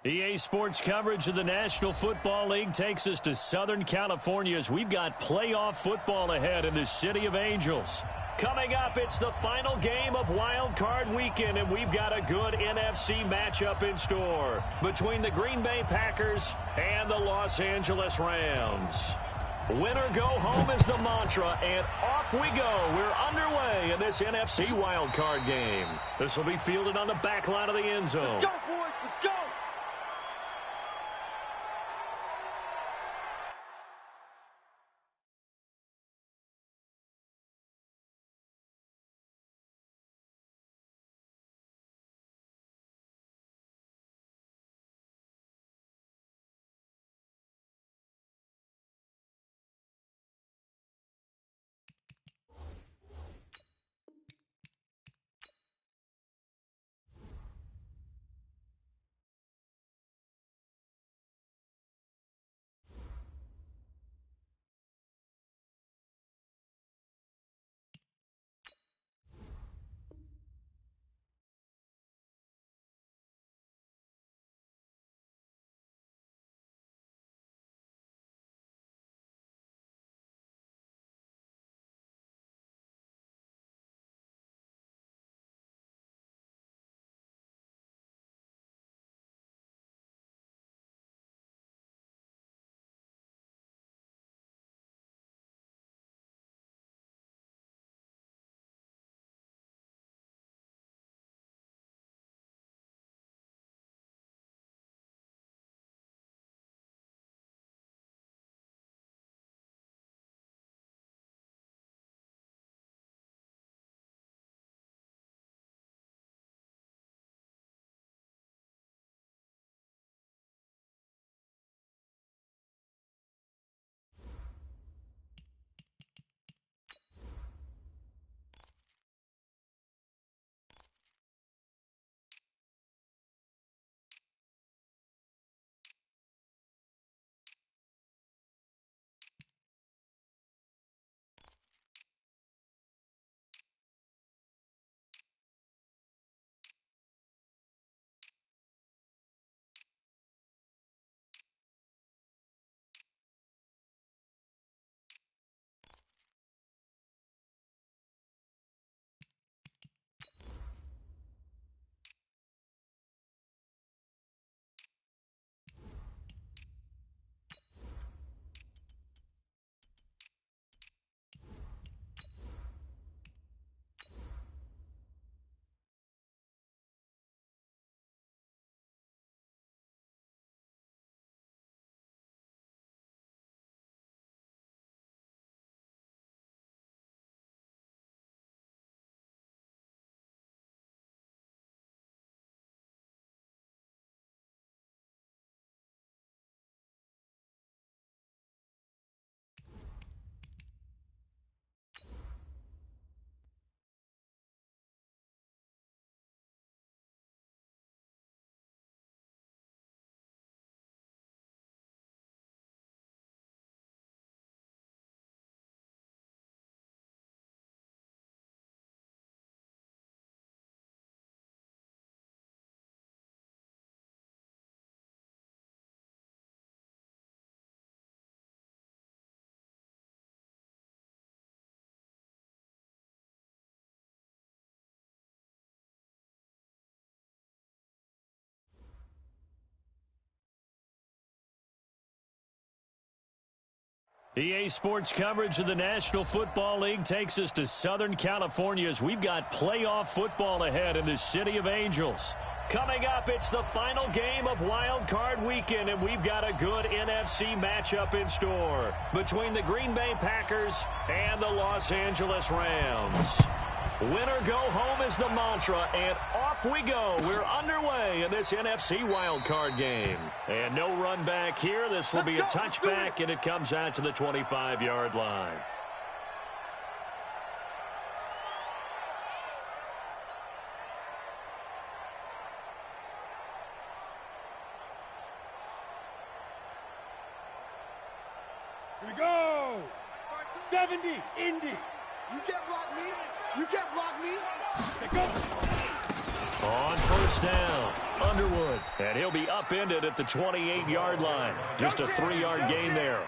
EA Sports coverage of the National Football League takes us to Southern California as we've got playoff football ahead in the City of Angels. Coming up, it's the final game of Wild Card Weekend, and we've got a good NFC matchup in store between the Green Bay Packers and the Los Angeles Rams. Winner go home is the mantra, and off we go. We're underway in this NFC Wild Card game. This will be fielded on the back line of the end zone. Let's go, boys. Let's go. EA Sports coverage of the National Football League takes us to Southern California as we've got playoff football ahead in the City of Angels. Coming up, it's the final game of Wild Card Weekend, and we've got a good NFC matchup in store between the Green Bay Packers and the Los Angeles Rams. Winner go home is the mantra, and off we go. We're underway in this NFC wildcard game. And no run back here. This will be a touchback, and it comes out to the 25-yard line. Here we go. 70, Indy. You can't block me. You can't block me. Go. On first down, Underwood. And he'll be upended at the 28-yard line. Just a 3-yard gain there.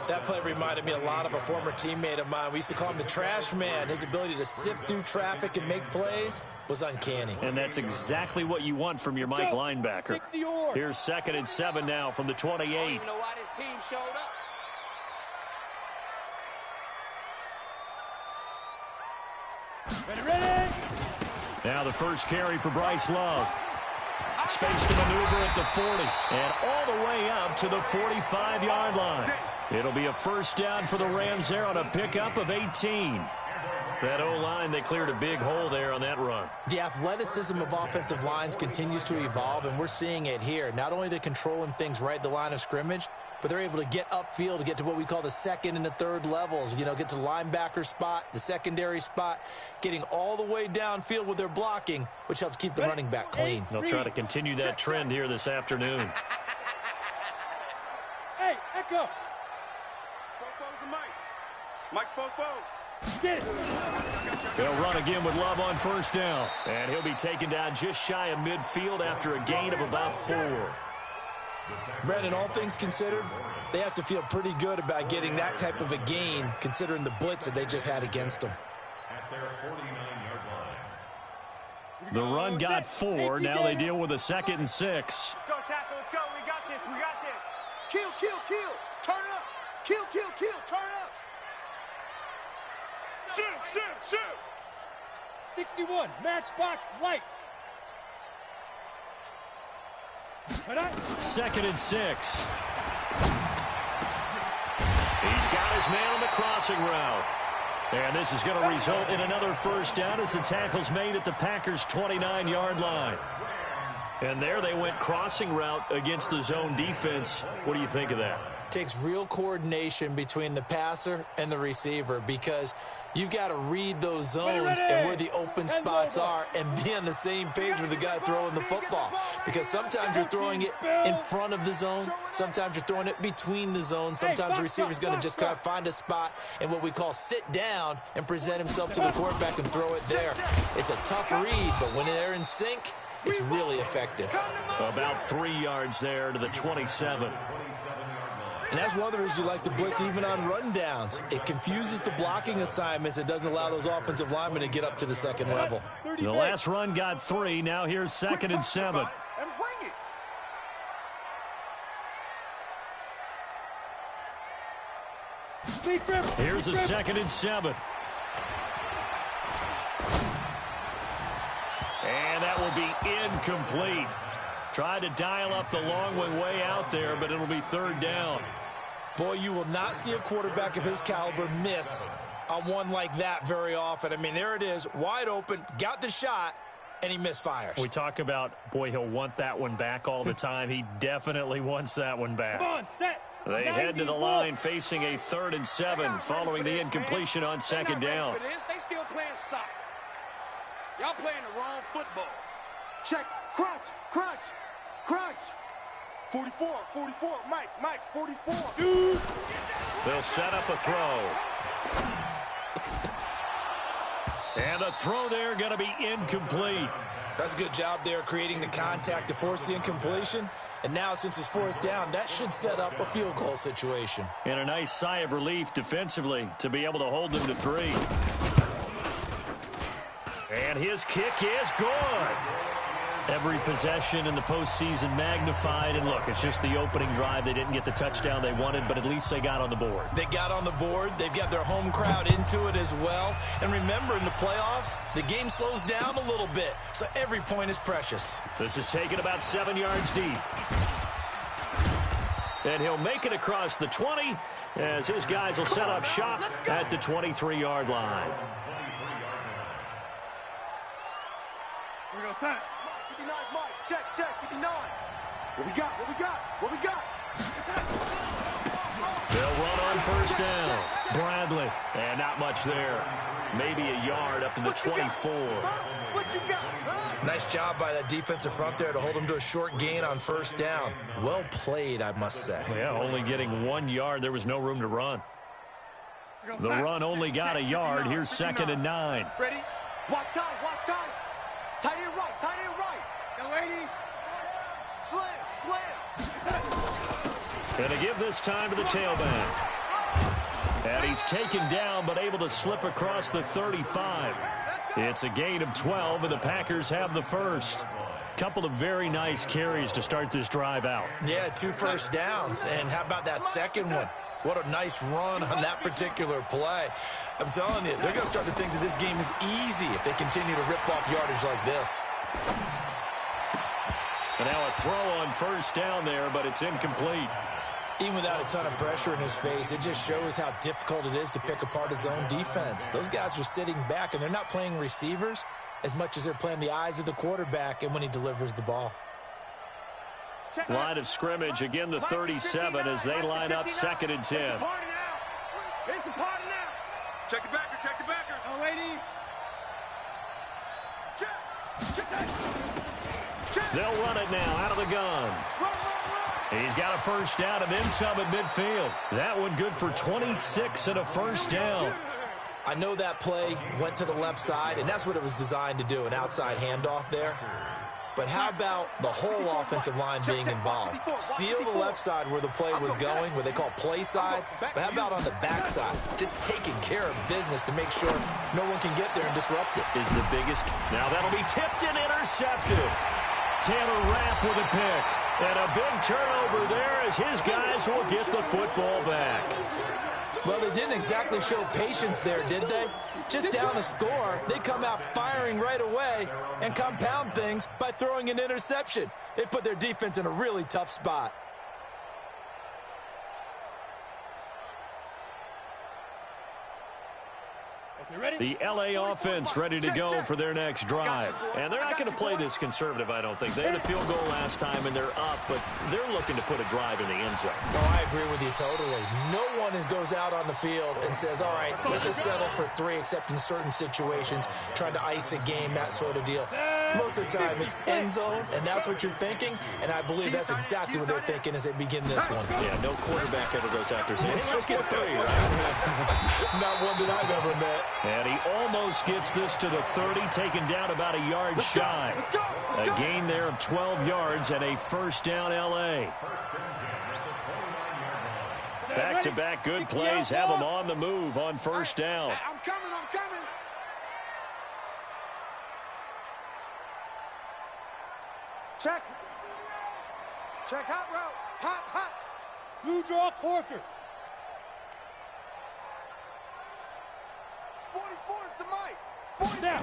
That play reminded me a lot of a former teammate of mine. We used to call him the trash man. His ability to sift through traffic and make plays was uncanny. And that's exactly what you want from your Mike linebacker. Here's 2nd and 7 now from the 28. I don't even know why this team showed up. Ready. Now the first carry for Bryce Love. Space to maneuver at the 40 and all the way up to the 45-yard line. It'll be a first down for the Rams there on a pickup of 18. That O-line, they cleared a big hole there on that run. The athleticism of offensive lines continues to evolve, and we're seeing it here. Not only are they controlling things right at the line of scrimmage, but they're able to get upfield to get to what we call the second and the third levels. You know, get to the linebacker spot, the secondary spot, getting all the way downfield with their blocking, which helps keep the running back clean. They'll try to continue that trend here this afternoon. Hey, Echo. Mike Spoke. Get it. They'll run again with Love on first down. And he'll be taken down just shy of midfield after a gain of about 4. Brandon, all things considered, they have to feel pretty good about getting that type of a gain, considering the blitz that they just had against them. The run got 4. Now they deal with a 2nd and 6. Let's go, tackle. Let's go. We got this. Kill. Turn it up. Kill. Turn it up. Shoot. 61. Matchbox lights. 2nd and 6. He's got his man on the crossing route. And this is going to result in another first down as the tackle's made at the Packers' 29-yard line. And there they went crossing route against the zone defense. What do you think of that? Takes real coordination between the passer and the receiver, because you've got to read those zones and where the open spots are and be on the same page with the guy throwing the football. Because sometimes you're throwing it in front of the zone. Sometimes you're throwing it between the zones. Sometimes the receiver's going to just kind of find a spot and what we call sit down and present himself to the quarterback and throw it there. It's a tough read, but when they're in sync, it's really effective. About 3 yards there to the 27. And that's one of the reasons you like to blitz even on rundowns. It confuses the blocking assignments. It doesn't allow those offensive linemen to get up to the second level. The last run got 3. Now here's 2nd and 7. And bring it. Here's a 2nd and 7. And that will be incomplete. Tried to dial up the long one way out there, but it'll be 3rd down. Boy, you will not see a quarterback of his caliber miss on one like that very often. I mean, there it is, wide open, got the shot, and he misfires. We talk about, boy, he'll want that one back all the time. He definitely wants that one back. Come on, set. They head to the line facing a 3rd and 7 following the incompletion on 2nd down. They still playing soccer. Y'all playing the wrong football. Check. Crunch. 44. Mike, 44. Dude. They'll set up a throw. And the throw there going to be incomplete. That's a good job there creating the contact to force the incompletion. And now, since it's 4th down, that should set up a field goal situation. And a nice sigh of relief defensively to be able to hold them to 3. And his kick is good. Every possession in the postseason magnified. And look, it's just the opening drive. They didn't get the touchdown they wanted, but at least they got on the board. They got on the board. They've got their home crowd into it as well. And remember, in the playoffs, the game slows down a little bit. So every point is precious. This is taken about 7 yards deep. And he'll make it across the 20 as his guys will set up shop at the 23-yard line. Here we go, son. 59, Mike. Check. 59. What we got? They'll run on first down. Bradley. And not much there. Maybe a yard up to the 24. What you got? Nice job by that defensive front there to hold them to a short gain on first down. Well played, I must say. Yeah, only getting 1 yard. There was no room to run. The run only got a yard. Here's 2nd and 9. Ready? Watch time. Tight end right, tight end right. Go, 80. Slam. Going to give this time to the tailback. And he's taken down, but able to slip across the 35. It's a gain of 12, and the Packers have the first. Couple of very nice carries to start this drive out. Yeah, 2 first downs. And how about that second one? What a nice run on that particular play. I'm telling you, they're going to start to think that this game is easy if they continue to rip off yardage like this. And now a throw on first down there, but it's incomplete. Even without a ton of pressure in his face, it just shows how difficult it is to pick apart his own defense. Those guys are sitting back, and they're not playing receivers as much as they're playing the eyes of the quarterback and when he delivers the ball. Line of scrimmage, again the 37 as they line up 2nd and 10. It's a party now. It's a party now. Check the backer, check the backer. Oh, 80. Check. They'll run it now out of the gun. He's got a first down and then some at midfield. That one good for 26 and a first down. I know that play went to the left side, and that's what it was designed to do, an outside handoff there. But how about the whole offensive line being involved? Seal the left side where the play was going, what they call play side. But how about on the back side? Just taking care of business to make sure no one can get there and disrupt it. Is the biggest. Now that'll be tipped and intercepted. Taylor Rapp with a pick. And a big turnover there as his guys will get the football back. Well, they didn't exactly show patience there, did they? Just down a score, they come out firing right away and compound things by throwing an interception. They put their defense in a really tough spot. The L.A. offense ready to go for their next drive. And they're not going to play this conservative, I don't think. They had a field goal last time, and they're up, but they're looking to put a drive in the end zone. Oh, I agree with you totally. No one goes out on the field and says, all right, let's just settle for 3, except in certain situations, trying to ice a game, that sort of deal. Most of the time, it's end zone, and that's what you're thinking, and I believe that's exactly what they're thinking as they begin this one. Yeah, no quarterback ever goes out there saying, hey, let's get 3, right? Not one that I've ever met. And he almost gets this to the 30, taken down about a yard shy. A gain there of 12 yards and a first down L.A. Back-to-back good plays have them on the move on first down. I'm coming. Check. Check, hot route. Hot. Blue draw quarters. 44 is the mic. 40 down.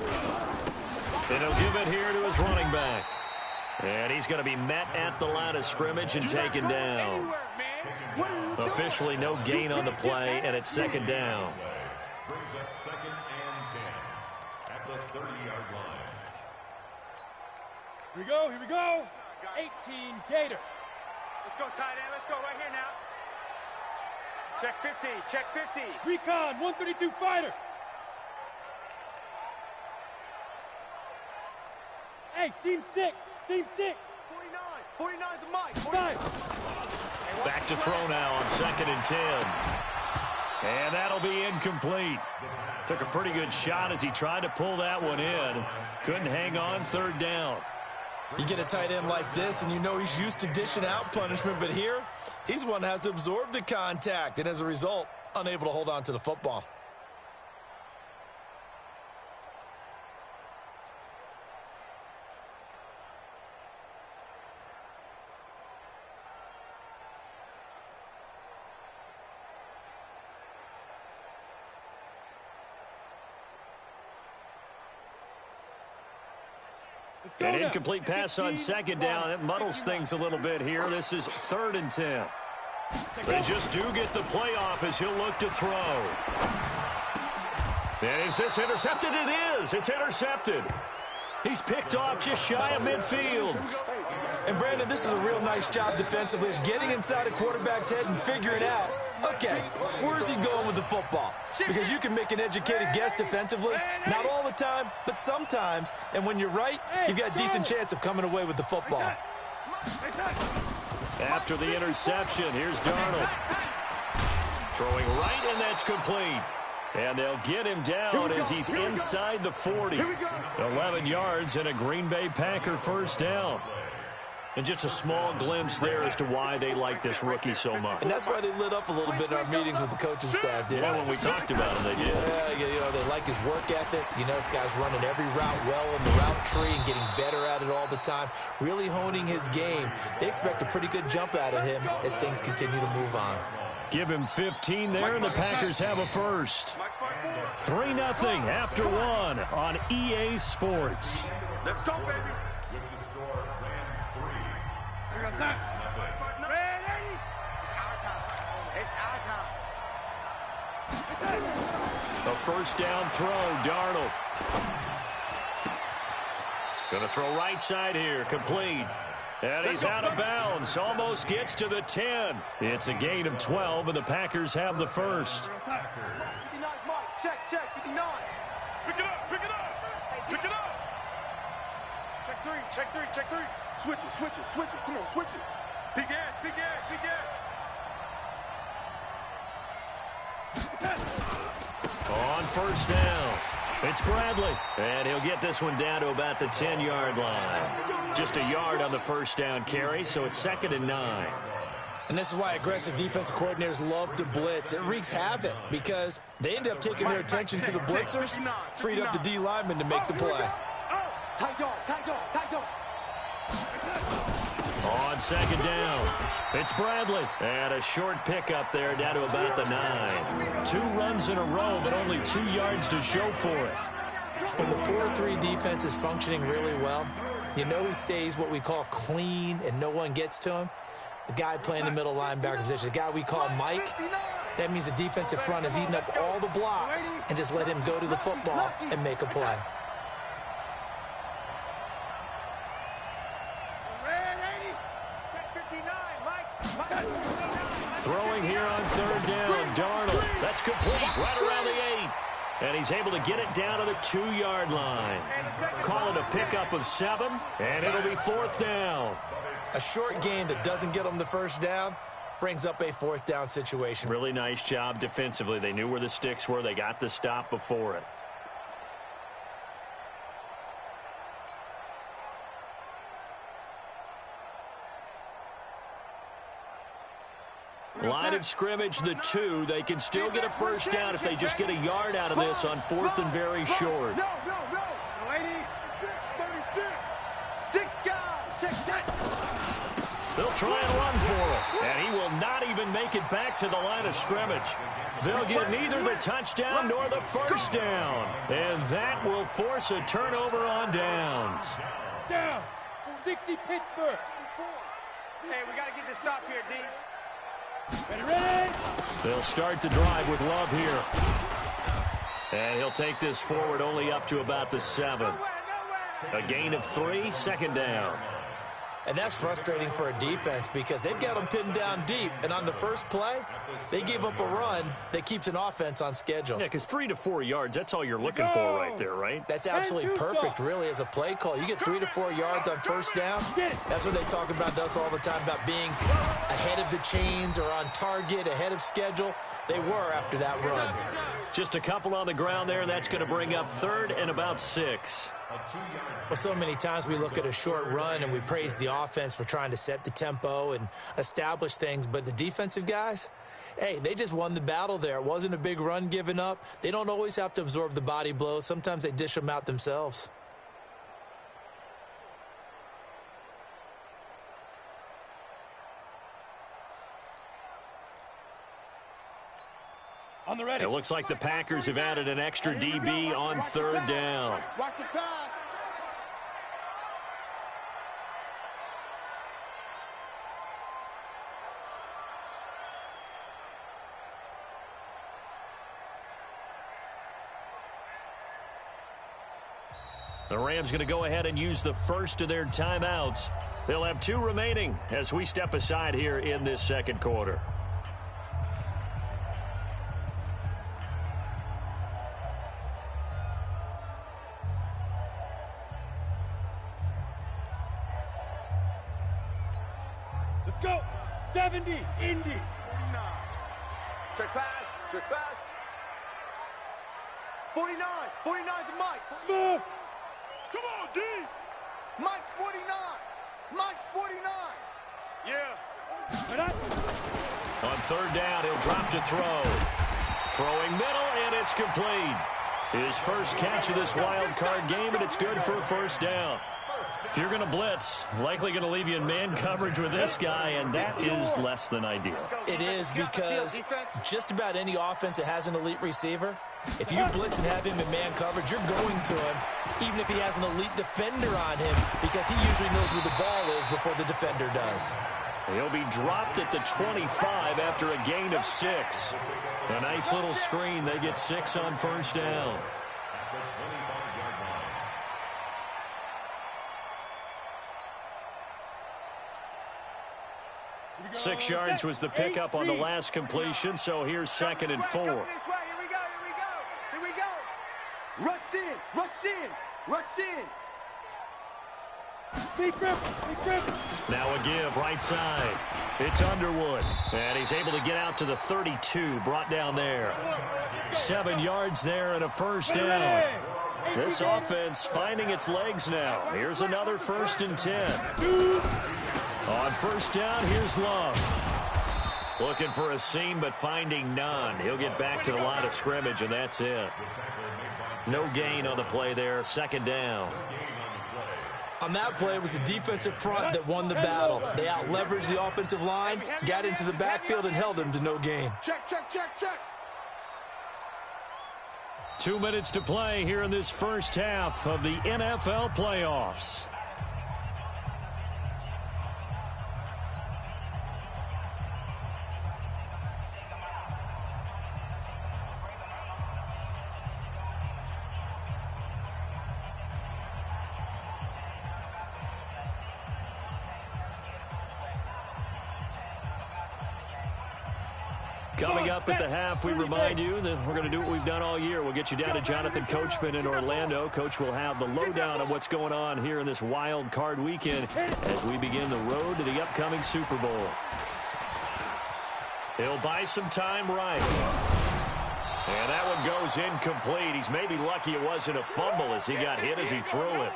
And he'll give it here to his running back. And he's going to be met at the line of scrimmage and taken down. Officially no gain on the play, and it's 2nd down. Brings up 2nd and 10 at the 30-yard line. Here we go. 18 Gator. Let's go, tight end. Let's go right here now. Check 50. Recon, 132 fighter. Hey, seam 6. 49 the mic. 5. Back to throw now on 2nd and 10. And that'll be incomplete. Took a pretty good shot as he tried to pull that one in. Couldn't hang on, 3rd down. You get a tight end like this, and you know he's used to dishing out punishment, but here, he's one that has to absorb the contact, and as a result, unable to hold on to the football. An incomplete pass on 2nd down. It muddles things a little bit here. This is 3rd and 10. They just do get the playoff as he'll look to throw. And is this intercepted? It is. It's intercepted. He's picked off just shy of midfield. And, Brandon, this is a real nice job defensively of getting inside a quarterback's head and figuring out, okay, where's he going with the football? Because you can make an educated guess defensively, not all the time, but sometimes. And when you're right, you've got a decent chance of coming away with the football. After the interception, here's Darnold. Throwing right, and that's complete. And they'll get him down as he's inside the 40. 11 yards and a Green Bay Packer first down. And just a small glimpse there as to why they like this rookie so much. And that's why they lit up a little bit in our meetings with the coaching staff, didn't when we talked about him, they did. Yeah, they like his work ethic. This guy's running every route well in the route tree and getting better at it all the time, really honing his game. They expect a pretty good jump out of him as things continue to move on. Give him 15 there, and the Packers have a first. 3-0 after one on EA Sports. Let's go, baby. It's our time. It's our time. A first down throw, Darnold. Going to throw right side here, complete. And he's out of bounds, almost gets to the 10. It's a gain of 12, and the Packers have the first. 59, Mike. Check, 59. Pick it up. Pick it up. Check three. Switch it. Come on, switch it. Big end. On first down, it's Bradley. And he'll get this one down to about the 10-yard line. Just a yard on the first down carry, so it's 2nd and 9. And this is why aggressive defensive coordinators love to blitz. It wreaks havoc because they end up taking their attention to the blitzers, freed up the D lineman to make the play. Tight yard. On 2nd down, it's Bradley. And a short pickup there down to about the 9. 2 runs in a row, but only 2 yards to show for it. When the 4-3 defense is functioning really well, you know who stays what we call clean and no one gets to him? The guy playing the middle linebacker position, the guy we call Mike. That means the defensive front is eating up all the blocks and just let him go to the football and make a play. Throwing here on 3rd down, Darnold. That's complete, right around the 8. And he's able to get it down to the 2-yard line. Call it a pickup of 7, and it'll be 4th down. A short gain that doesn't get them the first down brings up a 4th down situation. Really nice job defensively. They knew where the sticks were. They got the stop before it. Line of scrimmage, the 2. They can still get a first down if they just get a yard out of this on 4th and very short. No. 36. 6 guys. Check that. They'll try and run for him, and he will not even make it back to the line of scrimmage. They'll get neither the touchdown nor the first down, and that will force a turnover on downs. Downs. 60 Pittsburgh. Hey, we got to get this stop here, D. Ready? They'll start the drive with Love here. And he'll take this forward only up to about the 7. A gain of 3, 2nd down. And that's frustrating for a defense because they've got them pinned down deep. And on the first play, they gave up a run that keeps an offense on schedule. Yeah, because 3 to 4 yards, that's all you're looking for right there, right? That's absolutely perfect, really, as a play call. You get 3 to 4 yards on first down. That's what they talk about us all the time, about being ahead of the chains or on target, ahead of schedule. They were after that run. Just a couple on the ground there, and that's going to bring up 3rd and about 6. Well, so many times we look at a short run and we praise the offense for trying to set the tempo and establish things, but the defensive guys, hey, they just won the battle there. It wasn't a big run given up. They don't always have to absorb the body blows. Sometimes they dish them out themselves. On the ready. It looks like the Packers have added an extra DB on 3rd down. Watch the pass. The Rams going to go ahead and use the first of their timeouts. They'll have 2 remaining as we step aside here in this 2nd quarter. Let's go. 70, Indy. 49. Check pass. 49. 49's Mike's. Smooth. Come on, D. Mike's 49. Mike's 49. Yeah. On third down, he'll drop to throw. Throwing middle, and it's complete. His first catch of this wild card game, and it's good for a first down. If you're going to blitz, likely going to leave you in man coverage with this guy, and that is less than ideal. It is, because just about any offense that has an elite receiver, if you blitz and have him in man coverage, you're going to him, even if he has an elite defender on him, because he usually knows where the ball is before the defender does. He'll be dropped at the 25 after a gain of 6. A nice little screen. They get 6 on first down. Six yards was the pickup on the last completion, so here's 2nd and 4. Here we go. Rush in. Rush in. Rush in. Now a give right side. It's Underwood, and he's able to get out to the 32, brought down there. 7 yards there and a first down. This offense finding its legs now. Here's another 1st and 10. On first down, here's Love. Looking for a seam, but finding none. He'll get back to the line of scrimmage, and that's it. No gain on the play there. 2nd down. On that play, it was the defensive front that won the battle. They out-leveraged the offensive line, got into the backfield, and held him to no gain. Check. 2 minutes to play here in this first half of the NFL playoffs. Coming up at the half, we remind you that we're going to do what we've done all year. We'll get you down to Jonathan Coachman in Orlando. Coach will have the lowdown on what's going on here in this wild card weekend as we begin the road to the upcoming Super Bowl. He'll buy some time right. And that one goes incomplete. He's maybe lucky it wasn't a fumble as he got hit as he threw it.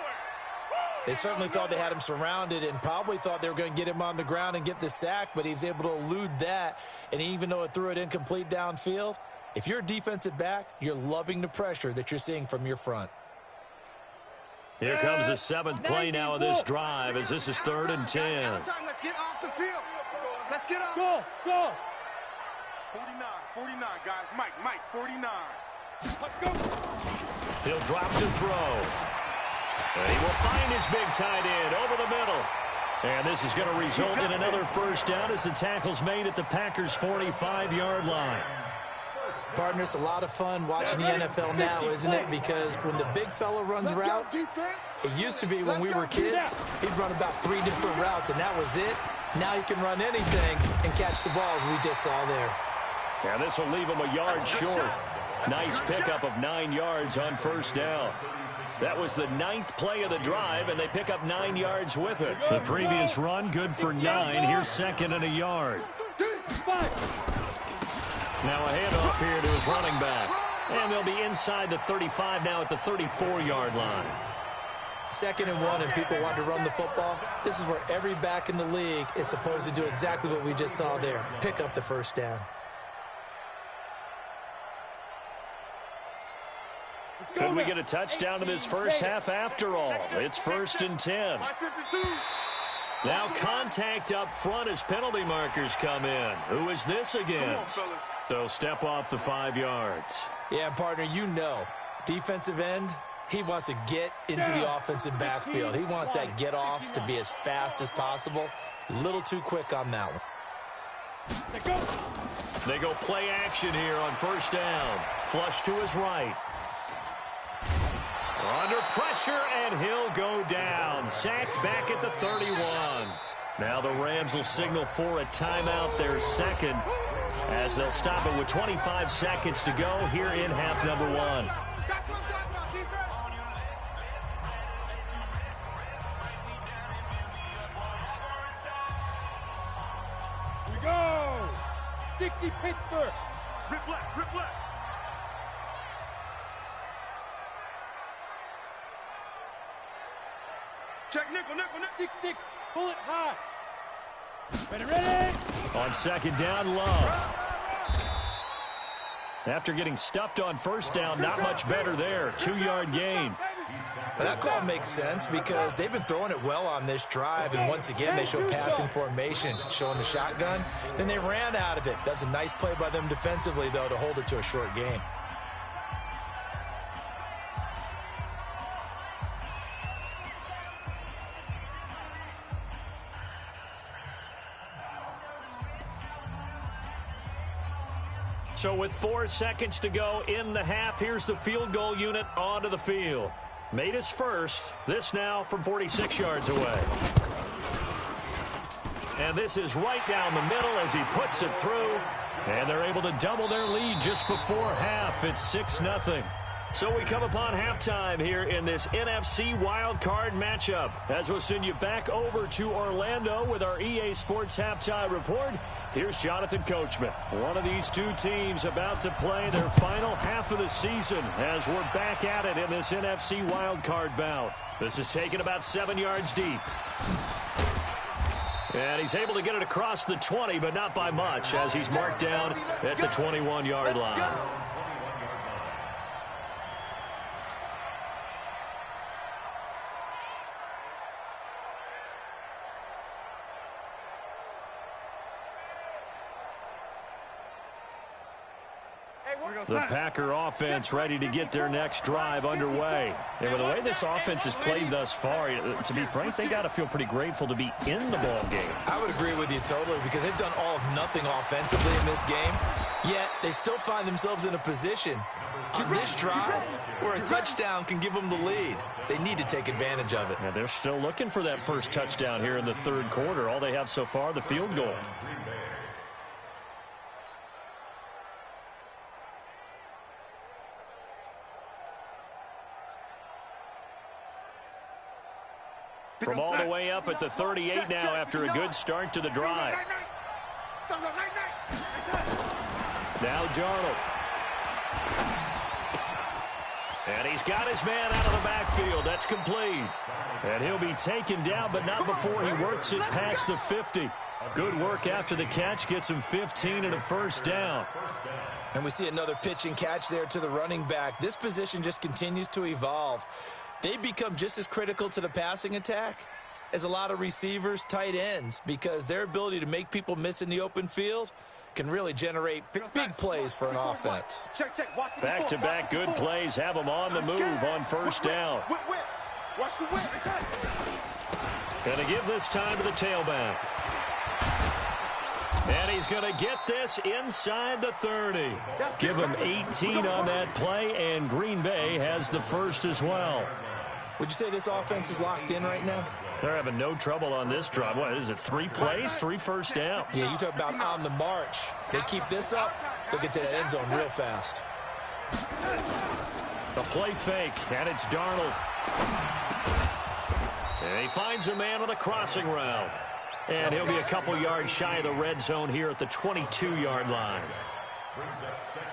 They certainly thought they had him surrounded and probably thought they were going to get him on the ground and get the sack, but he was able to elude that. And even though it threw it incomplete downfield, if you're a defensive back, you're loving the pressure that you're seeing from your front. Here comes the 7th play now of this drive as this is 3rd and 10. Let's get off the field. Let's get off. Go. 49, guys. Mike, 49. Let's go. He'll drop to throw. And he will find his big tight end over the middle. And this is going to result in another first down as the tackle's made at the Packers' 45-yard line. Partner, it's a lot of fun watching the NFL now, isn't it? Because when the big fella runs routes, it used to be when we were kids, he'd run about 3 different routes, and that was it. Now he can run anything and catch the balls we just saw there. And this will leave him a yard short. Nice pickup of 9 yards on first down. That was the 9th play of the drive, and they pick up 9 yards with it. The previous run, good for 9. Here's 2nd and a yard. Now a handoff here to his running back. And they'll be inside the 35 now at the 34-yard line. 2nd and 1, and people want to run the football. This is where every back in the league is supposed to do exactly what we just saw there. Pick up the first down. Could we get a touchdown in this first half after all? It's 1st and 10. Now contact up front as penalty markers come in. Who is this against? They'll step off the 5 yards. Yeah, partner, you know, defensive end, he wants to get into the offensive backfield. He wants that get off to be as fast as possible. A little too quick on that one. They go play action here on first down. Flush to his right. Under pressure, and he'll go down. Sacked back at the 31. Now the Rams will signal for a timeout, their 2nd, as they'll stop it with 25 seconds to go here in half number 1. Here we go. 60 Pittsburgh. Rip left. Check nickel, nickel, nickel. 6-6, pull it high. Ready, ready. On second down, Love. After getting stuffed on first down, not much better there. 2-yard gain. That call makes sense because they've been throwing it well on this drive, and once again they show passing formation, showing the shotgun. Then they ran out of it. That's a nice play by them defensively, though, to hold it to a short gain. So with 4 seconds to go in the half, here's the field goal unit onto the field. Made his first. This now from 46 yards away. And this is right down the middle as he puts it through. And they're able to double their lead just before half. It's 6-0. So we come upon halftime here in this NFC wildcard matchup. As we'll send you back over to Orlando with our EA Sports Halftime Report. Here's Jonathan Coachman. One of these two teams about to play their final half of the season as we're back at it in this NFC wildcard bout. This is taken about 7 yards deep. And he's able to get it across the 20, but not by much as he's marked down at the 21-yard line. The Packer offense ready to get their next drive underway. And with the way this offense has played thus far, to be frank, they got to feel pretty grateful to be in the ball game. I would agree with you totally because they've done all of nothing offensively in this game, yet they still find themselves in a position on this drive where a touchdown can give them the lead. They need to take advantage of it. And they're still looking for that first touchdown here in the third quarter. All they have so far, the field goal. From all the way up at the 38 now after a good start to the drive. Now Darnold. And he's got his man out of the backfield. That's complete. And he'll be taken down, but not before he works it past the 50. Good work after the catch. Gets him 15 and a first down. And we see another pitch and catch there to the running back. This position just continues to evolve. They become just as critical to the passing attack as a lot of receivers, tight ends, because their ability to make people miss in the open field can really generate big plays for an offense. Back-to-back good plays have them on the move on first down. Going to give this time to the tailback. And he's going to get this inside the 30. Give him 18 on that play, and Green Bay has the first as well. Would you say this offense is locked in right now? They're having no trouble on this drive. What is it, 3 plays, 3 first downs? Yeah, you talk about on the march. They keep this up, they'll get to that end zone real fast. The play fake, and it's Darnold. And he finds a man on the crossing route. And he'll be a couple yards shy of the red zone here at the 22-yard line.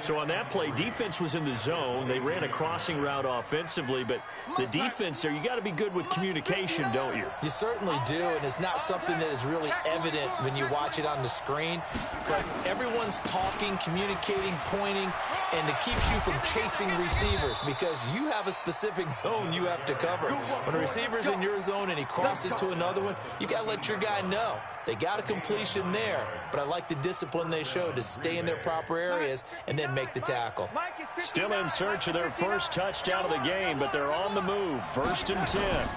So on that play, defense was in the zone. They ran a crossing route offensively, but the defense there, you got to be good with communication, don't you? You certainly do, and it's not something that is really evident when you watch it on the screen. But everyone's talking, communicating, pointing, and it keeps you from chasing receivers because you have a specific zone you have to cover. When a receiver's in your zone and he crosses to another one, you got to let your guy know. They got a completion there, but I like the discipline they showed to stay in their proper areas and then make the tackle. Still in search of their first touchdown of the game, but they're on the move. 1st and 10.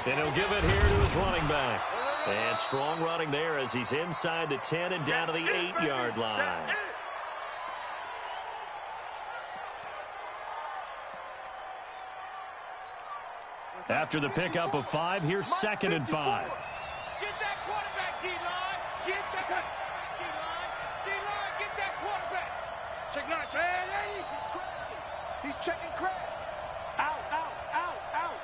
And he'll give it here to his running back. And strong running there as he's inside the 10 and down to the 8-yard line. After the pickup of 5, here's 2nd and 5. Get that quarterback, D-line. Get that D-line. D-line, get that quarterback. Check 9, check. He's crashing. He's checking crash. Out, out, out, out.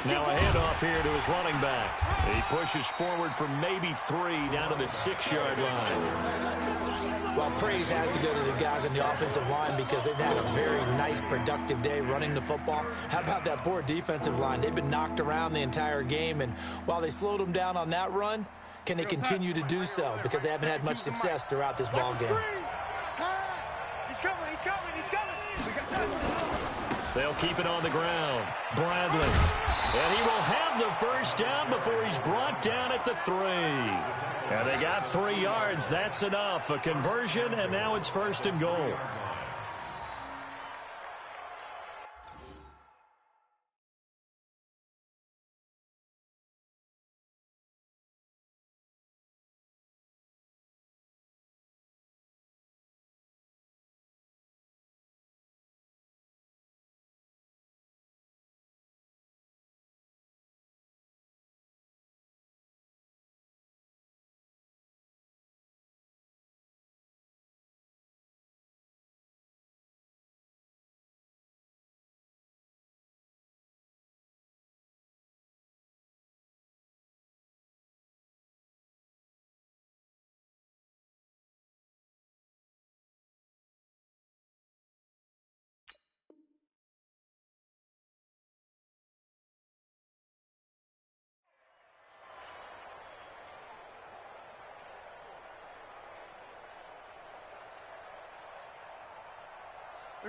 Now a handoff here to his running back. He pushes forward for maybe 3 down to the 6-yard line. Well, praise has to go to the guys on the offensive line because they've had a very nice, productive day running the football. How about that poor defensive line? They've been knocked around the entire game, and while they slowed them down on that run, can they continue to do so? Because they haven't had much success throughout this ball game. He's coming, he's coming, he's coming. They'll keep it on the ground. Bradley. And he will have the first down before he's brought down at the 3. And they got 3 yards. That's enough. A conversion, and now it's 1st and goal.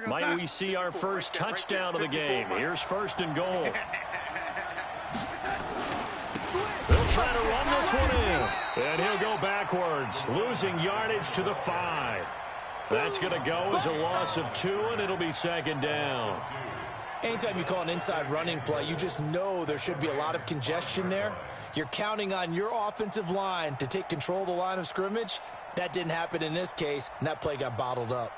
Might we see our first touchdown of the game? Here's 1st and goal. They'll try to run this one in. And he'll go backwards, losing yardage to the 5. That's going to go as a loss of 2, and it'll be 2nd down. Anytime you call an inside running play, you just know there should be a lot of congestion there. You're counting on your offensive line to take control of the line of scrimmage. That didn't happen in this case, and that play got bottled up.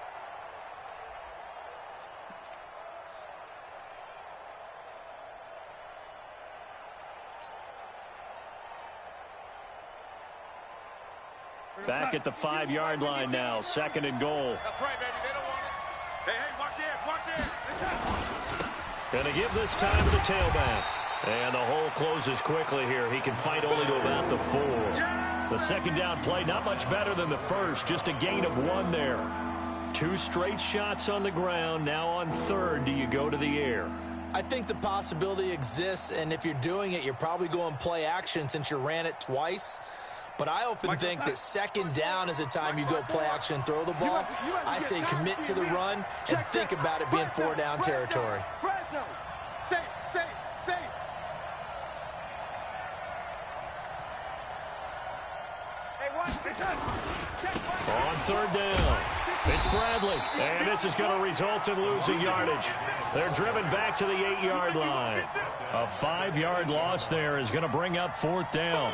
Back at the 5-yard line now, 2nd and goal. That's right, baby. They don't want it. Hey, watch here, watch here. Going to give this time to the tailback. And the hole closes quickly here. He can fight only to about the 4. The 2nd down play, not much better than the first. Just a gain of 1 there. 2 straight shots on the ground. Now on 3rd, do you go to the air? I think the possibility exists, and if you're doing it, you're probably going play action since you ran it twice. But I often think that 2nd down is a time you go play action and throw the ball. I say commit to the run and think about it being 4-down territory. Safe. On 3rd down, it's Bradley. And this is going to result in losing yardage. They're driven back to the 8-yard line. A 5-yard loss there is going to bring up 4th down.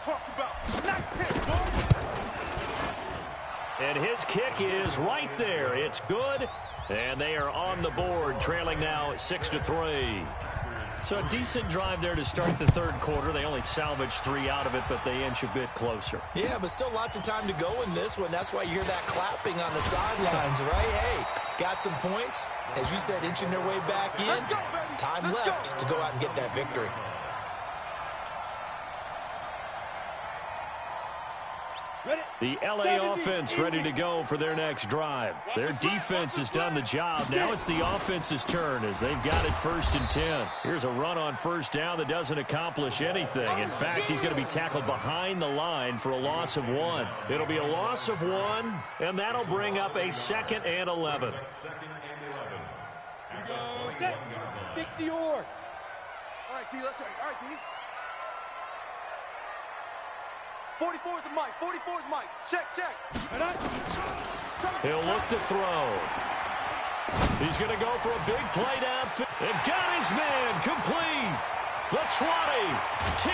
Talk about. Nice hit, boy. And his kick is right there. It's good. And they are on the board, trailing now 6-3. So a decent drive there to start the 3rd quarter. They only salvaged 3 out of it, but they inch a bit closer. Yeah, but still lots of time to go in this one. That's why you hear that clapping on the sidelines, right? Hey, got some points. As you said, inching their way back in. Time left to go out and get that victory. The LA offense ready to go for their next drive. Their defense has done the job. Now it's the offense's turn as they've got it 1st and 10. Here's a run on 1st down that doesn't accomplish anything. In fact, he's going to be tackled behind the line for a loss of 1. It'll be a loss of 1, and that'll bring up a 2nd and 11. 60 or. All right, T, let's try. All right, T. 44 is the mic. 44 is Mike. Check. He'll look to throw. He's going to go for a big play downfield. And got his man complete. The 20, 10.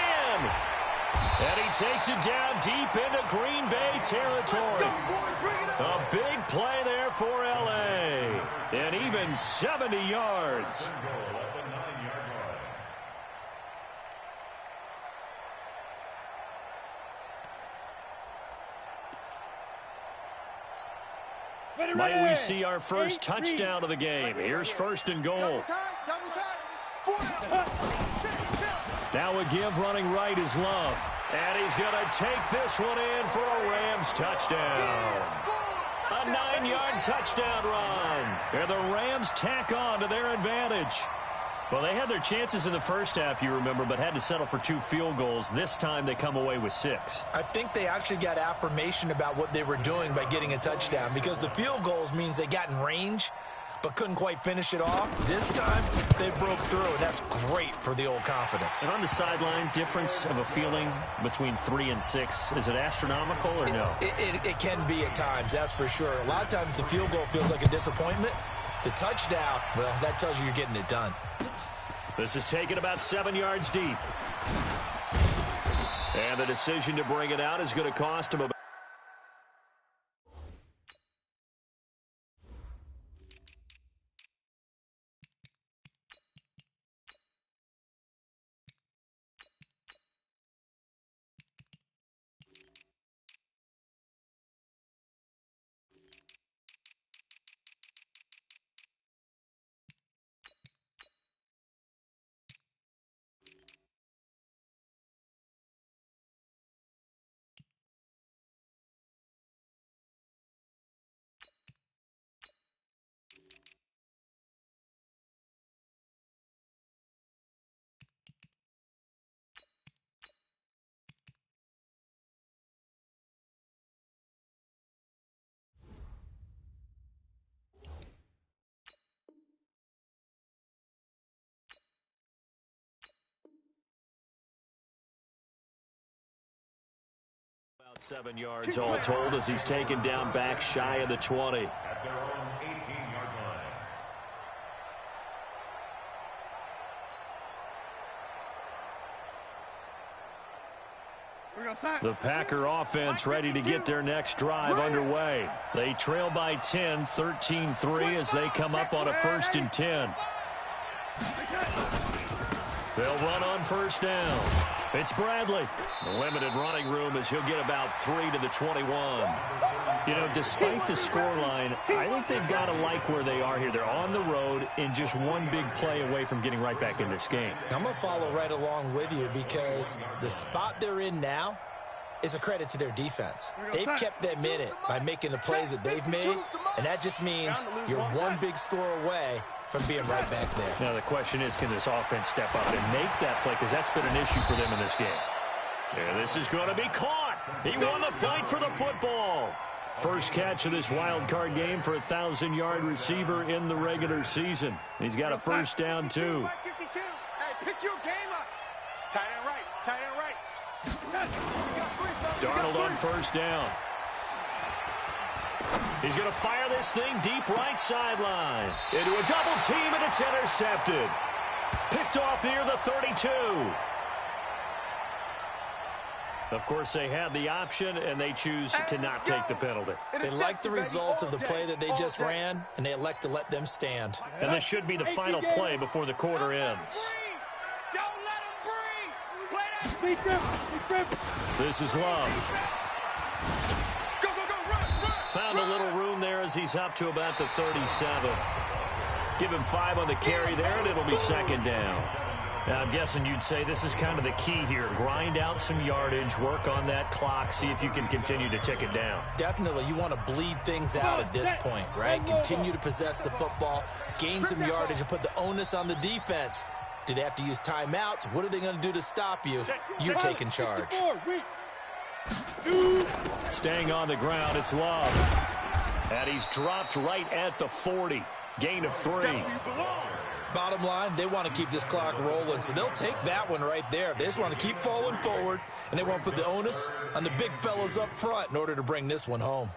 And he takes it down deep into Green Bay territory. A big play there for L.A. And even 70 yards. Might we see our first touchdown of the game? Here's 1st and goal. Now a give running right is Love. And he's going to take this one in for a Rams touchdown. A 9-yard touchdown run. And the Rams tack on to their advantage. Well, they had their chances in the first half, you remember, but had to settle for 2 field goals. This time they come away with 6. I think they actually got affirmation about what they were doing by getting a touchdown, because the field goals means they got in range but couldn't quite finish it off. This time they broke through, and that's great for the old confidence. And on the sideline, difference of a feeling between 3 and 6, is it astronomical or no? It can be at times, that's for sure. A lot of times the field goal feels like a disappointment. The touchdown, well, that tells you you're getting it done. This is taken about 7 yards deep. And the decision to bring it out is going to cost him about. About 7 yards all told as he's taken down back shy of the 20. At their own 18-yard line. The Packer offense ready to get their next drive underway. They trail by 10, 13-3 as they come up on a 1st and 10. They'll run on 1st down. It's Bradley. Limited running room as he'll get about 3 to the 21. You know, despite the scoreline, I think they've got to like where they are here. They're on the road and just one big play away from getting right back in this game. I'm going to follow right along with you, because the spot they're in now is a credit to their defense. They've kept them in it by making the plays that they've made, and that just means you're one big score away from being right back there. Now the question is, can this offense step up and make that play? Because that's been an issue for them in this game. And this is going to be caught. He won the fight for the football. First catch of this wild card game for a 1,000-yard receiver in the regular season. He's got a 1st down, too. Hey, pick your game up. Tight end right. Tight end right. Darnold on 1st down. He's going to fire this thing deep right sideline. Into a double team, and it's intercepted. Picked off near the 32. Of course, they had the option, and they choose to not take the penalty. They like the results of the play that they just ran, and they elect to let them stand. And this should be the final play before the quarter ends. Don't let him breathe. Play that. This is Love. Go, go, go, run. Found a little room there as he's up to about the 37. Give him 5 on the carry there, and it'll be 2nd down. Now, I'm guessing you'd say this is kind of the key here. Grind out some yardage, work on that clock, see if you can continue to tick it down. Definitely, you want to bleed things out at this point, right? Continue to possess the football, gain some yardage, and put the onus on the defense. Do they have to use timeouts? What are they going to do to stop you? You're taking charge. Staying on the ground, it's Love. And he's dropped right at the 40. Gain of 3. Bottom line, they want to keep this clock rolling, so they'll take that one right there. They just want to keep falling forward, and they want to put the onus on the big fellas up front in order to bring this one home.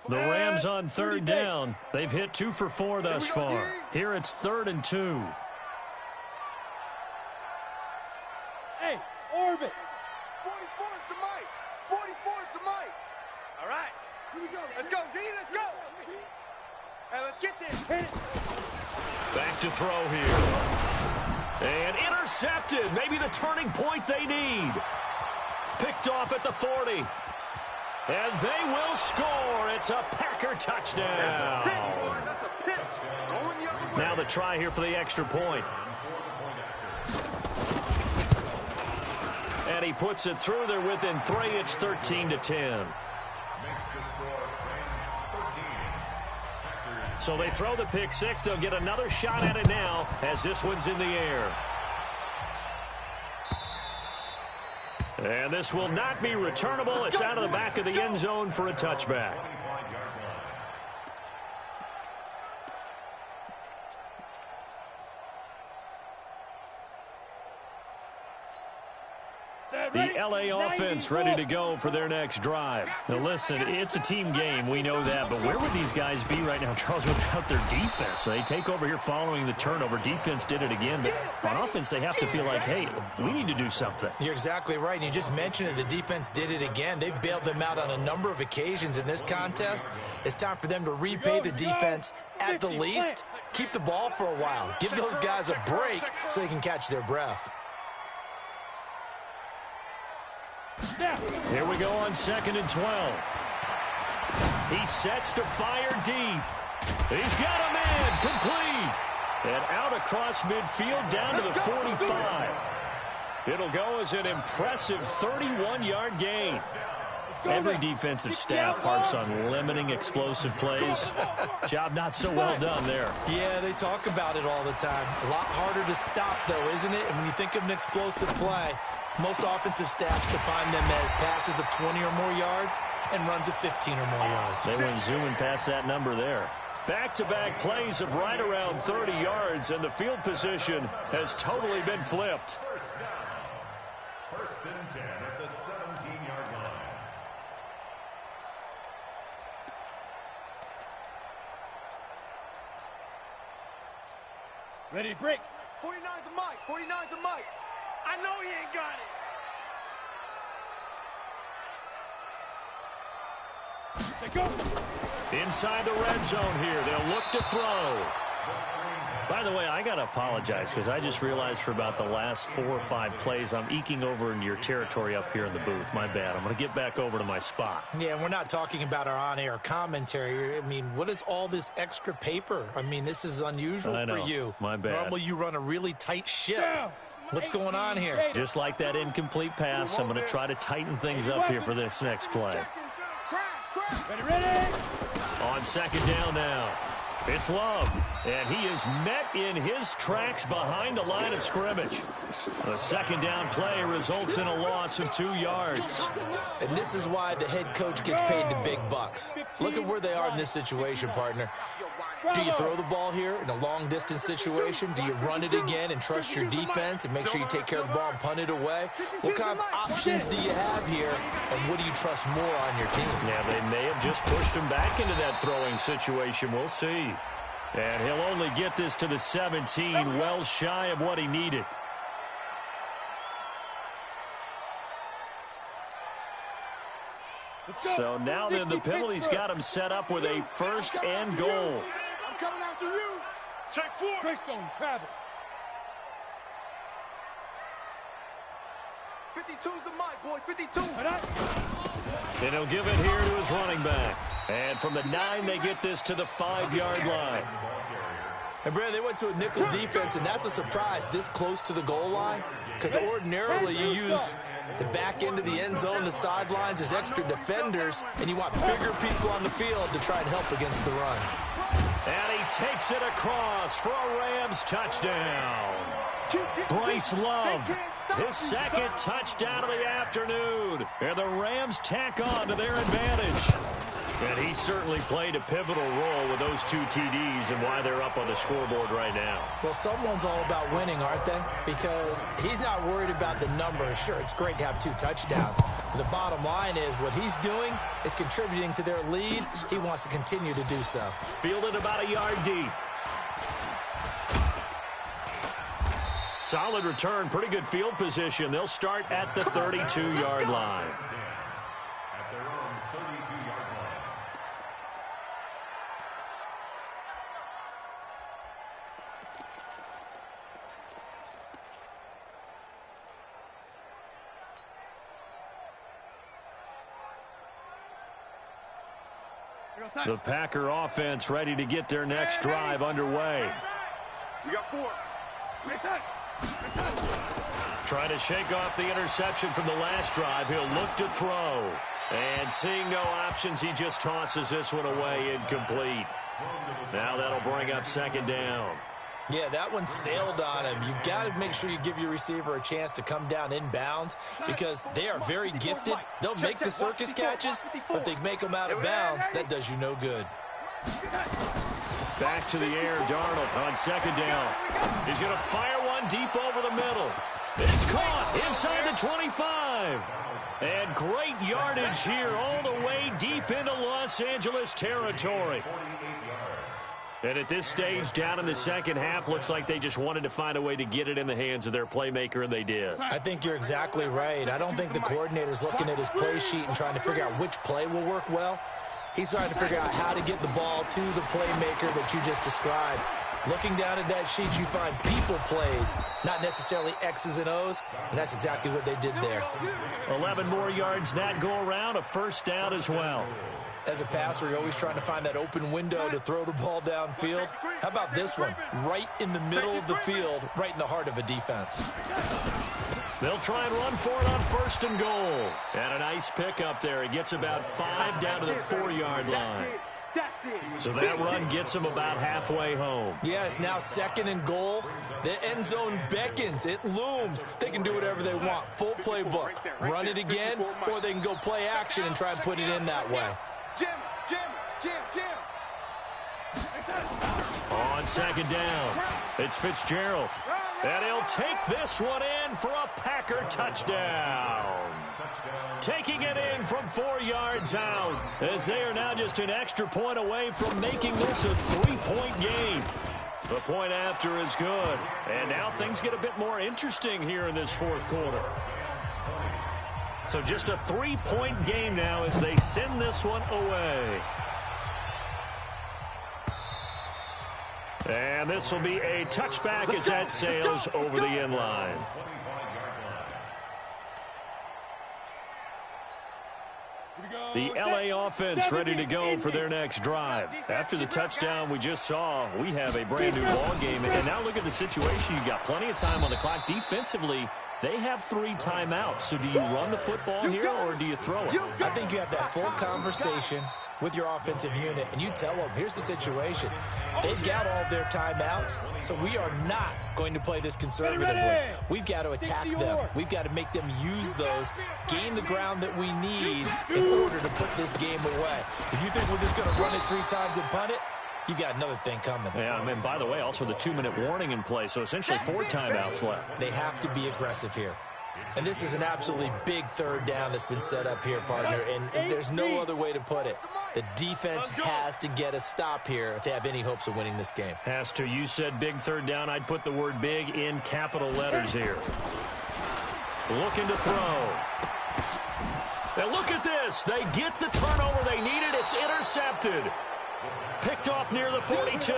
The Rams on 3rd down. They've hit 2 for 4 thus far. Here it's 3rd and 2. Hey, orbit. 44 is the mic. 44 is the mic. All right. Here we go. Let's go, D. Let's go. Hey, let's get this. Back to throw here. And intercepted. Maybe the turning point they need. Picked off at the 40. And they will score. It's a Packer touchdown. That's a pitch. Going the other way. Now the try here for the extra point. he puts it through. They're within 3. It's 13-10. So they throw the pick six. They'll get another shot at it now as this one's in the air. And this will not be returnable. It's out of the back of the end zone for a touchback. The L.A. offense ready to go for their next drive. Now, listen, it's a team game. We know that. But where would these guys be right now, Charles, without their defense? They take over here following the turnover. Defense did it again. But on offense, they have to feel like, hey, we need to do something. You're exactly right. And you just mentioned it. The defense did it again. They've bailed them out on a number of occasions in this contest. It's time for them to repay the defense at the least. Keep the ball for a while. Give those guys a break so they can catch their breath. Here we go on 2nd and 12. He sets to fire deep. He's got a man complete. And out across midfield down to the 45. It'll go as an impressive 31-yard gain. Every defensive staff harps on limiting explosive plays. Job not so well done there. Yeah, they talk about it all the time. A lot harder to stop, though, isn't it? And when you think of an explosive play, most offensive staffs define them as passes of 20 or more yards and runs of 15 or more yards. They went zooming past that number there. Back-to-back plays of right around 30 yards, and the field position has totally been flipped. First and 10 at the 17-yard line. Ready to break. 49's a Mike. 49's a Mike. I know he ain't got it. Let's go. Inside the red zone here. They'll look to throw. By the way, I got to apologize because I just realized for about the last 4 or 5 plays, I'm eking over into your territory up here in the booth. My bad. I'm going to get back over to my spot. Yeah, and we're not talking about our on-air commentary. I mean, what is all this extra paper? I mean, this is unusual for you. My bad. Normally you run a really tight ship. What's going on here? Just like that incomplete pass, I'm going to try to tighten things up here for this next play. Ready. On 2nd down now. It's Love, and he is met in his tracks behind the line of scrimmage. The 2nd down play results in a loss of 2 yards. And this is why the head coach gets paid the big bucks. Look at where they are in this situation, partner. Do you throw the ball here in a long-distance situation? Do you run it again and trust your defense and make sure you take care of the ball and punt it away? What kind of options do you have here, and what do you trust more on your team? Yeah, they may have just pushed him back into that throwing situation. We'll see. And he'll only get this to the 17, well shy of what he needed. So now then the penalty's got him set up with a 1st and goal. I'm coming after you. Check 4. Greystone, travel. 52's the mic, boys. 52. And he'll give it here to his running back. And from the 9, they get this to the 5-yard line. And, Brad, they went to a nickel defense, and that's a surprise this close to the goal line, because ordinarily you use the back end of the end zone, the sidelines as extra defenders, and you want bigger people on the field to try and help against the run. And he takes it across for a Rams touchdown. Bryce Love, his 2nd touchdown of the afternoon. And the Rams tack on to their advantage. And he certainly played a pivotal role with those 2 TDs and why they're up on the scoreboard right now. Well, someone's all about winning, aren't they? Because he's not worried about the number. Sure, it's great to have 2 touchdowns. But the bottom line is what he's doing is contributing to their lead. He wants to continue to do so. Fielded about a yard deep. Solid return, pretty good field position. They'll start at the 32-yard line. At their own 32-yard line. The Packer offense ready to get their next drive underway. We got 4. Trying to shake off the interception from the last drive. He'll look to throw. And seeing no options, he just tosses this one away incomplete. Now that'll bring up second down. Yeah, that one sailed on him. You've got to make sure you give your receiver a chance to come down inbounds because they are very gifted. They'll make the circus catches, but they make them out of bounds. That does you no good. Back to the air, Darnold on second down. He's going to fire one deep over the middle. It's caught inside the 25. And great yardage here all the way deep into Los Angeles territory. And at this stage, down in the second half, looks like they just wanted to find a way to get it in the hands of their playmaker, and they did. I think you're exactly right. I don't think the coordinator's looking at his play sheet and trying to figure out which play will work well. He's trying to figure out how to get the ball to the playmaker that you just described. Looking down at that sheet, you find people plays, not necessarily X's and O's, and that's exactly what they did there. 11 more yards that go around, a first down as well. As a passer, you're always trying to find that open window to throw the ball downfield. How about this one? Right in the middle of the field, right in the heart of a defense. They'll try and run for it on first and goal. And a nice pickup there. He gets about 5 down to the 4-yard line. So that run gets them about halfway home. Yeah, it's now second and goal. The end zone beckons. It looms. They can do whatever they want. Full playbook. Run it again, or they can go play action and try and put it in that way. Jim. On second down, it's Fitzgerald. And he'll take this one in for a Packer touchdown. Taking it in from 4 yards out, as they are now just an extra point away from making this a 3-point game. The point after is good. And now things get a bit more interesting here in this fourth quarter. So just a 3-point game now as they send this one away. And this will be a touchback as that sails over the end line. The LA offense ready to go for their next drive. After the touchdown we just saw, we have a brand new ball game. And now look at the situation. You've got plenty of time on the clock. Defensively, they have 3 timeouts. So do you run the football here or do you throw it? I think you have that full conversation with your offensive unit, and you tell them, here's the situation. They've got all their timeouts, so we are not going to play this conservatively. We've got to attack them. We've got to make them use those, gain the ground that we need in order to put this game away. If you think we're just going to run it 3 times and punt it, you got another thing coming. Yeah, and by the way, also the 2-minute warning in play, so essentially 4 timeouts left. They have to be aggressive here. And this is an absolutely big third down that's been set up here, partner, and there's no other way to put it. The defense has to get a stop here if they have any hopes of winning this game. Has to. You said big third down. I'd put the word big in capital letters here. Looking to throw. Now look at this. They get the turnover they needed. It's intercepted. Picked off near the 42.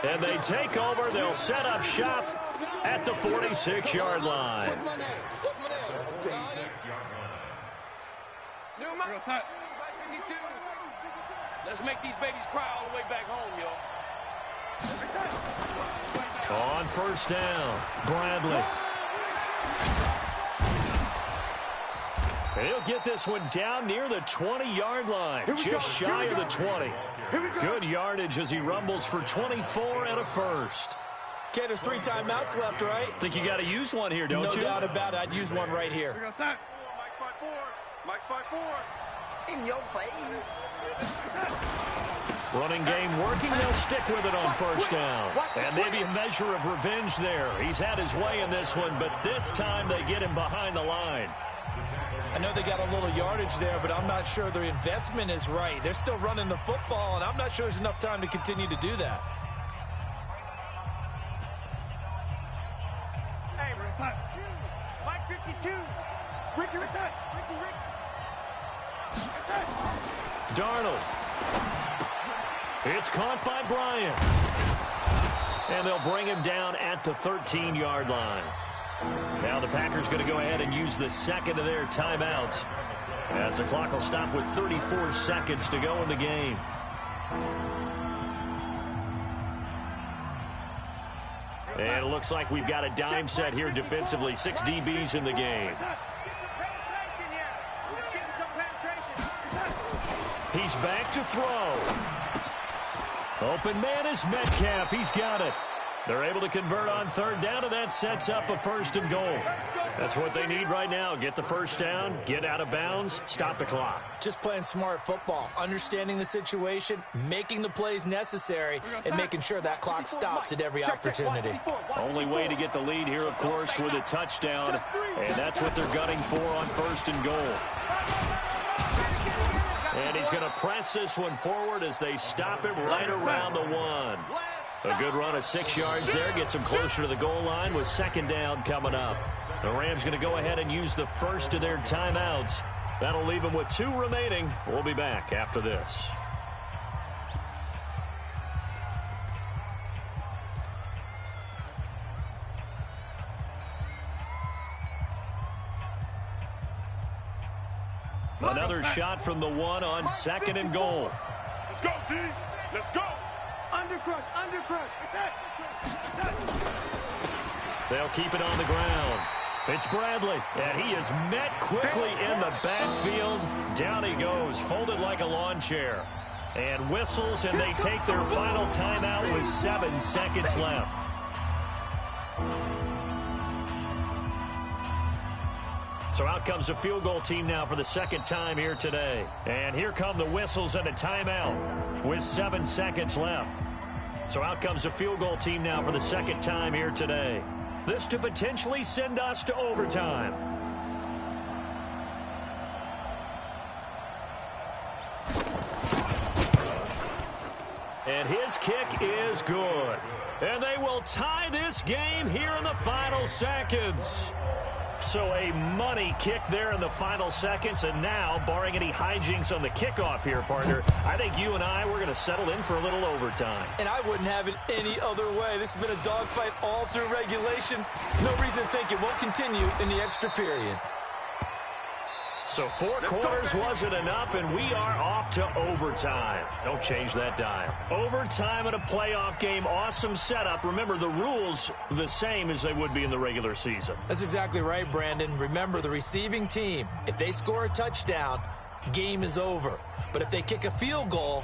And they take over. They'll set up shop at the 46-yard line. Let's make these babies cry all the way back home, y'all. On first down, Bradley. He'll get this one down near the 20-yard line, just shy of the 20. Good yardage as he rumbles for 24 and a first. Okay, there's 3 timeouts left, right? Think you got to use one here, don't you? No doubt about it. I'd use one right here. Mike's 5-4. In your face. Running game working. They'll stick with it on first down. And maybe a measure of revenge there. He's had his way in this one, but this time they get him behind the line. I know they got a little yardage there, but I'm not sure their investment is right. They're still running the football, and I'm not sure there's enough time to continue to do that. Hey, Mike 52. Ricky. Darnold. It's caught by Bryant. And they'll bring him down at the 13-yard line. Now the Packers going to go ahead and use the second of their timeouts, as the clock will stop with 34 seconds to go in the game. And it looks like we've got a dime set here defensively. 6 DBs in the game. He's back to throw. Open man is Metcalf. He's got it. They're able to convert on third down, and that sets up a 1st and goal. That's what they need right now. Get the first down, get out of bounds, stop the clock. Just playing smart football, understanding the situation, making the plays necessary, and making sure that clock stops at every opportunity. Only way to get the lead here, of course, with a touchdown, and that's what they're gunning for on 1st and goal. And he's going to press this one forward as they stop him right around the 1. A good run of 6 yards there. Gets him closer to the goal line with 2nd down coming up. The Rams going to go ahead and use the first of their timeouts. That'll leave them with 2 remaining. We'll be back after this. Another shot from the 1 on 2nd and goal. Let's go, D. Let's go. Undercrush, undercrush. They'll keep it on the ground. It's Bradley, and he is met quickly in the backfield. Down he goes, folded like a lawn chair. And whistles, and they take their final timeout with 7 seconds left. So out comes the field goal team now for the 2nd time here today. And here come the whistles and a timeout with 7 seconds left. So out comes the field goal team now for the 2nd time here today. This to potentially send us to overtime. And his kick is good. And they will tie this game here in the final seconds. So a money kick there in the final seconds, and now, barring any hijinks on the kickoff here, partner, I think you and we're going to settle in for a little overtime. And I wouldn't have it any other way. This has been a dogfight all through regulation. No reason to think it won't continue in the extra period. So 4 quarters wasn't enough, and we are off to overtime. Don't change that dial. Overtime in a playoff game, awesome setup. Remember, the rules the same as they would be in the regular season. That's exactly right, Brandon. Remember, the receiving team, if they score a touchdown, game is over. But if they kick a field goal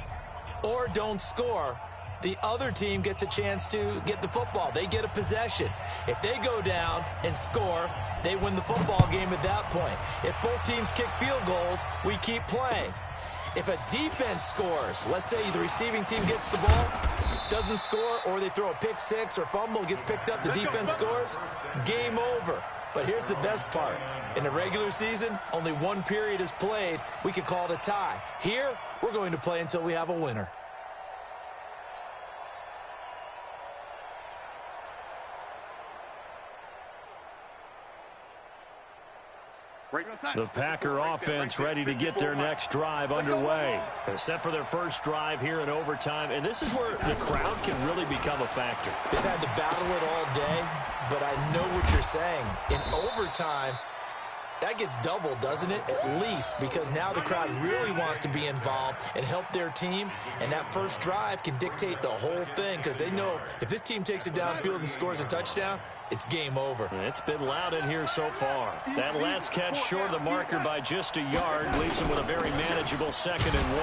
or don't score, the other team gets a chance to get the football. They get a possession. If they go down and score, they win the football game at that point. If both teams kick field goals, we keep playing. If a defense scores, let's say the receiving team gets the ball, doesn't score, or they throw a pick 6 or fumble, gets picked up, the defense scores, game over. But here's the best part. In the regular season, only 1 period is played. We could call it a tie. Here, we're going to play until we have a winner. The Packer offense ready to get their next drive underway. They're set for their first drive here in overtime, and this is where the crowd can really become a factor. They've had to battle it all day, but I know what you're saying. In overtime, that gets doubled, doesn't it? At least, because now the crowd really wants to be involved and help their team, and that first drive can dictate the whole thing because they know if this team takes it downfield and scores a touchdown, it's game over. It's been loud in here so far. That last catch short of the marker by just a yard leaves them with a very manageable 2nd and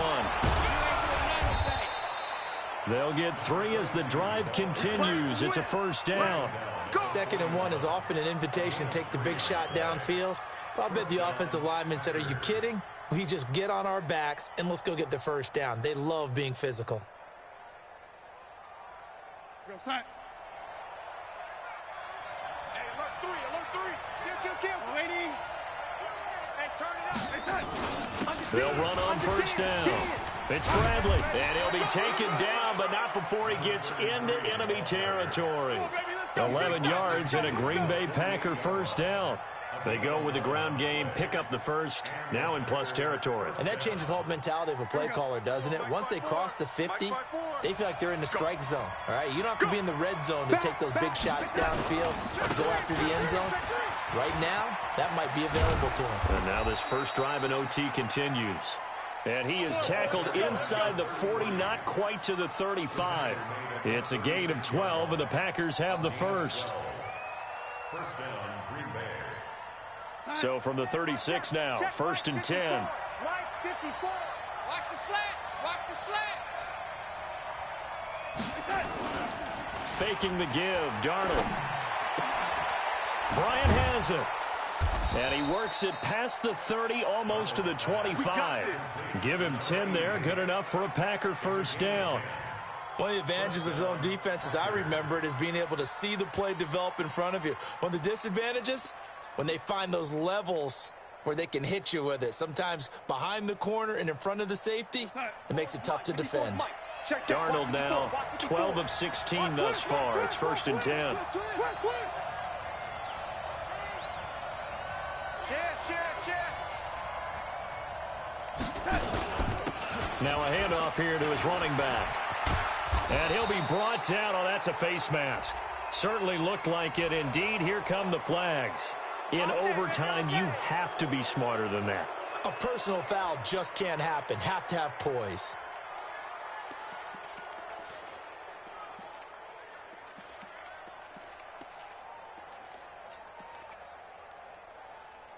1. They'll get 3 as the drive continues. It's a first down. 2nd and 1 is often an invitation to take the big shot downfield. But I bet the offensive lineman said, are you kidding? We just get on our backs and let's go get the first down. They love being physical. Go, son. Hey, alert 3, alert 3. Kill. Waiting. Hey, turn it up. Hey, they'll run on first down. It's Bradley, and he'll be taken down, but not before he gets into enemy territory. 11 yards and a Green Bay Packer first down. They go with the ground game, pick up the first, now in plus territory. And that changes the whole mentality of a play caller, doesn't it? Once they cross the 50, they feel like they're in the strike zone, all right? You don't have to be in the red zone to take those big shots downfield and go after the end zone. Right now, that might be available to them. And now this first drive in OT continues. And he is tackled inside the 40, not quite to the 35. It's a gain of 12, and the Packers have the first. First down, Green Bay. So from the 36 now, first and 10. Right 54. Watch the slants. Watch the slants. Faking the give, Darnold. Bryant has it. And he works it past the 30, almost to the 25. Give him 10 there, good enough for a Packer first down. One of the advantages of zone defense, as I remember it, is being able to see the play develop in front of you. One of the disadvantages, when they find those levels where they can hit you with it, sometimes behind the corner and in front of the safety, it makes it tough to defend. Darnold now 12 of 16 thus far. It's first and 10. Now a handoff here to his running back. And he'll be brought down. Oh, that's a face mask. Certainly looked like it. Indeed, here come the flags. In overtime, you have to be smarter than that. A personal foul just can't happen. Have to have poise.